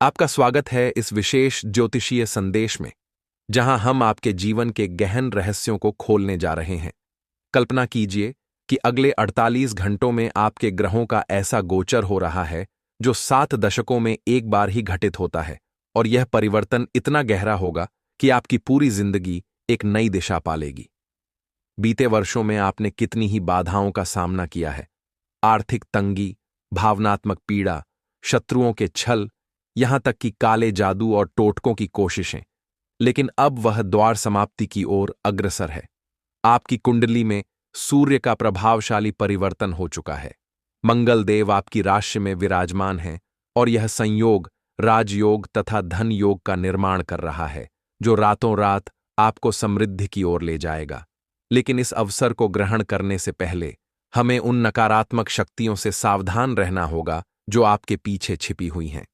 आपका स्वागत है इस विशेष ज्योतिषीय संदेश में, जहां हम आपके जीवन के गहन रहस्यों को खोलने जा रहे हैं। कल्पना कीजिए कि अगले 48 घंटों में आपके ग्रहों का ऐसा गोचर हो रहा है जो 7 दशकों में एक बार ही घटित होता है, और यह परिवर्तन इतना गहरा होगा कि आपकी पूरी जिंदगी एक नई दिशा पालेगी। बीते वर्षों में आपने कितनी ही बाधाओं का सामना किया है। आर्थिक तंगी, भावनात्मक पीड़ा, शत्रुओं के छल, यहां तक कि काले जादू और टोटकों की कोशिशें। लेकिन अब वह द्वार समाप्ति की ओर अग्रसर है। आपकी कुंडली में सूर्य का प्रभावशाली परिवर्तन हो चुका है। मंगल देव आपकी राशि में विराजमान हैं, और यह संयोग राजयोग तथा धन योग का निर्माण कर रहा है, जो रातों रात आपको समृद्धि की ओर ले जाएगा। लेकिन इस अवसर को ग्रहण करने से पहले हमें उन नकारात्मक शक्तियों से सावधान रहना होगा जो आपके पीछे छिपी हुई हैं।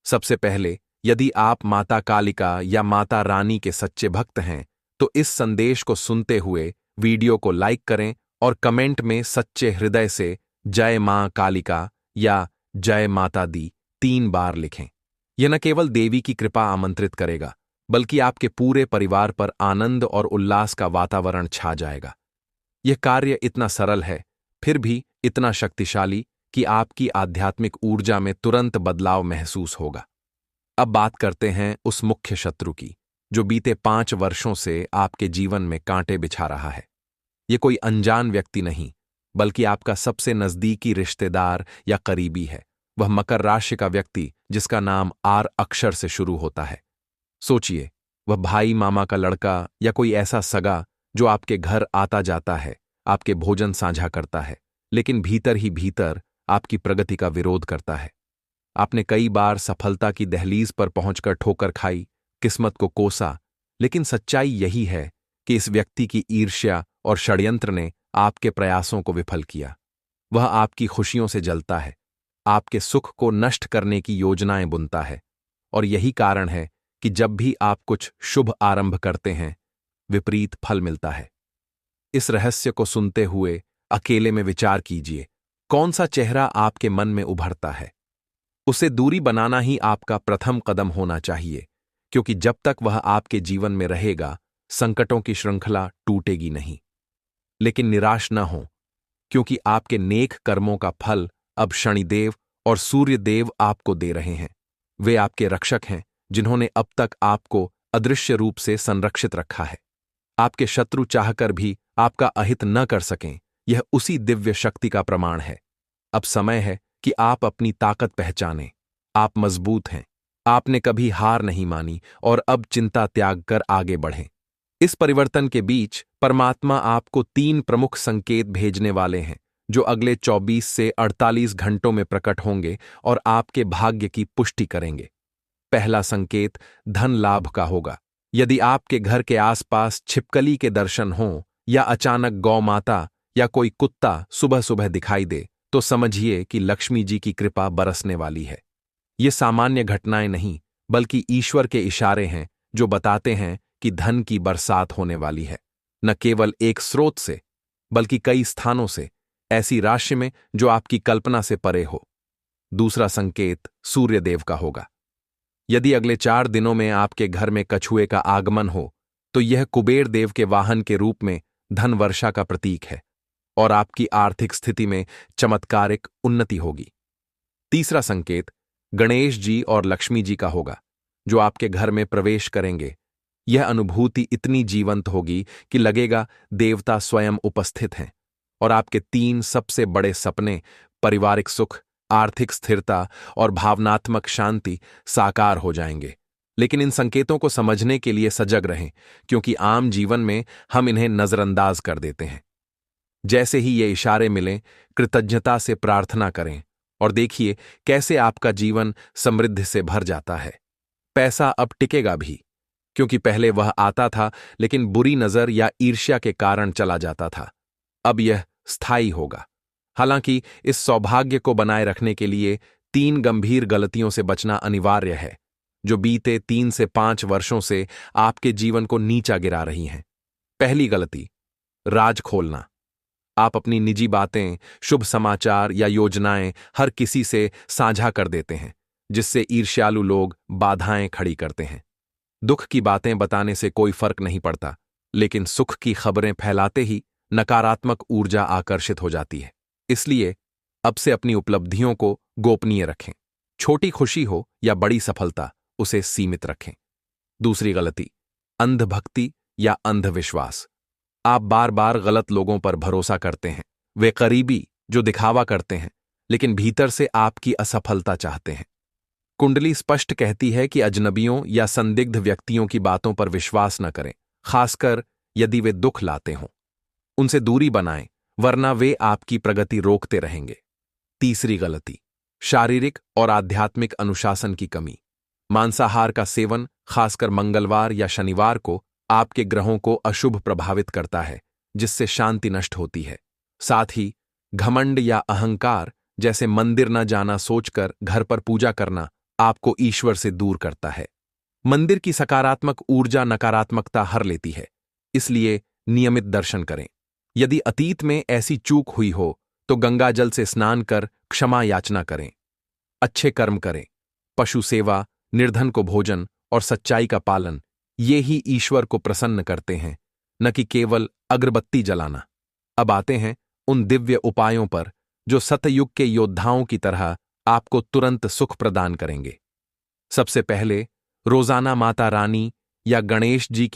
सबसे पहले, यदि आप माता कालिका या माता रानी के सच्चे भक्त हैं, तो इस संदेश को सुनते हुए वीडियो को लाइक करें और कमेंट में सच्चे हृदय से जय मां कालिका या जय माता दी 3 बार लिखें। यह न केवल देवी की कृपा आमंत्रित करेगा, बल्कि आपके पूरे परिवार पर आनंद और उल्लास का वातावरण छा जाएगा। यह कार्य इतना सरल है, फिर भी इतना शक्तिशाली कि आपकी आध्यात्मिक ऊर्जा में तुरंत बदलाव महसूस होगा। अब बात करते हैं उस मुख्य शत्रु की, जो बीते 5 वर्षों से आपके जीवन में कांटे बिछा रहा है। ये कोई अनजान व्यक्ति नहीं, बल्कि आपका सबसे नजदीकी रिश्तेदार या करीबी है। वह मकर राशि का व्यक्ति जिसका नाम आर अक्षर से शुरू होता है। सोचिए, वह भाई, मामा का लड़का या कोई ऐसा सगा जो आपके घर आता जाता है, आपके भोजन साझा करता है, लेकिन भीतर ही भीतर आपकी प्रगति का विरोध करता है। आपने कई बार सफलता की दहलीज पर पहुंचकर ठोकर खाई, किस्मत को कोसा, लेकिन सच्चाई यही है कि इस व्यक्ति की ईर्ष्या और षड्यंत्र ने आपके प्रयासों को विफल किया। वह आपकी खुशियों से जलता है, आपके सुख को नष्ट करने की योजनाएं बुनता है, और यही कारण है कि जब भी आप कुछ शुभ आरंभ करते हैं, विपरीत फल मिलता है। इस रहस्य को सुनते हुए अकेले में विचार कीजिए, कौन सा चेहरा आपके मन में उभरता है। उसे दूरी बनाना ही आपका प्रथम कदम होना चाहिए, क्योंकि जब तक वह आपके जीवन में रहेगा, संकटों की श्रृंखला टूटेगी नहीं। लेकिन निराश न हो, क्योंकि आपके नेक कर्मों का फल अब शनिदेव और सूर्यदेव आपको दे रहे हैं। वे आपके रक्षक हैं, जिन्होंने अब तक आपको अदृश्य रूप से संरक्षित रखा है। आपके शत्रु चाहकर भी आपका अहित न कर सकें, यह उसी दिव्य शक्ति का प्रमाण है। अब समय है कि आप अपनी ताकत पहचानें। आप मजबूत हैं, आपने कभी हार नहीं मानी, और अब चिंता त्याग कर आगे बढ़ें। इस परिवर्तन के बीच परमात्मा आपको 3 प्रमुख संकेत भेजने वाले हैं, जो अगले 24 से 48 घंटों में प्रकट होंगे और आपके भाग्य की पुष्टि करेंगे। पहला संकेत धन लाभ का होगा। यदि आपके घर के आसपास छिपकली के दर्शन हों, या अचानक गौ माता या कोई कुत्ता सुबह सुबह दिखाई दे, तो समझिए कि लक्ष्मी जी की कृपा बरसने वाली है। ये सामान्य घटनाएं नहीं, बल्कि ईश्वर के इशारे हैं, जो बताते हैं कि धन की बरसात होने वाली है। न केवल एक स्रोत से, बल्कि कई स्थानों से, ऐसी राशि में जो आपकी कल्पना से परे हो। दूसरा संकेत सूर्यदेव का होगा। यदि अगले 4 दिनों में आपके घर में कछुए का आगमन हो, तो यह कुबेर देव के वाहन के रूप में धन वर्षा का प्रतीक है, और आपकी आर्थिक स्थिति में चमत्कारिक उन्नति होगी। तीसरा संकेत गणेश जी और लक्ष्मी जी का होगा, जो आपके घर में प्रवेश करेंगे। यह अनुभूति इतनी जीवंत होगी कि लगेगा देवता स्वयं उपस्थित हैं, और आपके 3 सबसे बड़े सपने, पारिवारिक सुख, आर्थिक स्थिरता और भावनात्मक शांति, साकार हो जाएंगे। लेकिन इन संकेतों को समझने के लिए सजग रहें, क्योंकि आम जीवन में हम इन्हें नजरअंदाज कर देते हैं। जैसे ही ये इशारे मिलें, कृतज्ञता से प्रार्थना करें, और देखिए कैसे आपका जीवन समृद्धि से भर जाता है। पैसा अब टिकेगा भी, क्योंकि पहले वह आता था, लेकिन बुरी नजर या ईर्ष्या के कारण चला जाता था। अब यह स्थायी होगा। हालांकि इस सौभाग्य को बनाए रखने के लिए 3 गंभीर गलतियों से बचना अनिवार्य है, जो बीते 3 से 5 वर्षों से आपके जीवन को नीचा गिरा रही हैं। पहली गलती, राज खोलना। आप अपनी निजी बातें, शुभ समाचार या योजनाएं हर किसी से साझा कर देते हैं, जिससे ईर्ष्यालु लोग बाधाएं खड़ी करते हैं। दुख की बातें बताने से कोई फर्क नहीं पड़ता, लेकिन सुख की खबरें फैलाते ही नकारात्मक ऊर्जा आकर्षित हो जाती है। इसलिए अब से अपनी उपलब्धियों को गोपनीय रखें। छोटी खुशी हो या बड़ी सफलता, उसे सीमित रखें। दूसरी गलती, अंधभक्ति या अंधविश्वास। आप बार बार गलत लोगों पर भरोसा करते हैं। वे करीबी जो दिखावा करते हैं, लेकिन भीतर से आपकी असफलता चाहते हैं। कुंडली स्पष्ट कहती है कि अजनबियों या संदिग्ध व्यक्तियों की बातों पर विश्वास न करें, खासकर यदि वे दुख लाते हों। उनसे दूरी बनाएं, वरना वे आपकी प्रगति रोकते रहेंगे। तीसरी गलती, शारीरिक और आध्यात्मिक अनुशासन की कमी। मांसाहार का सेवन, खासकर मंगलवार या शनिवार को, आपके ग्रहों को अशुभ प्रभावित करता है, जिससे शांति नष्ट होती है। साथ ही घमंड या अहंकार, जैसे मंदिर न जाना सोचकर घर पर पूजा करना, आपको ईश्वर से दूर करता है। मंदिर की सकारात्मक ऊर्जा नकारात्मकता हर लेती है, इसलिए नियमित दर्शन करें। यदि अतीत में ऐसी चूक हुई हो तो गंगा जल से स्नान कर क्षमा याचना करें। अच्छे कर्म करें। पशु सेवा, निर्धन को भोजन और सच्चाई का पालन, ये ही ईश्वर को प्रसन्न करते हैं, न कि केवल अगरबत्ती जलाना। अब आते हैं उन दिव्य उपायों पर जो सतयुग के योद्धाओं की तरह आपको तुरंत सुख प्रदान करेंगे। सबसे पहले रोजाना माता रानी या गणेश जी की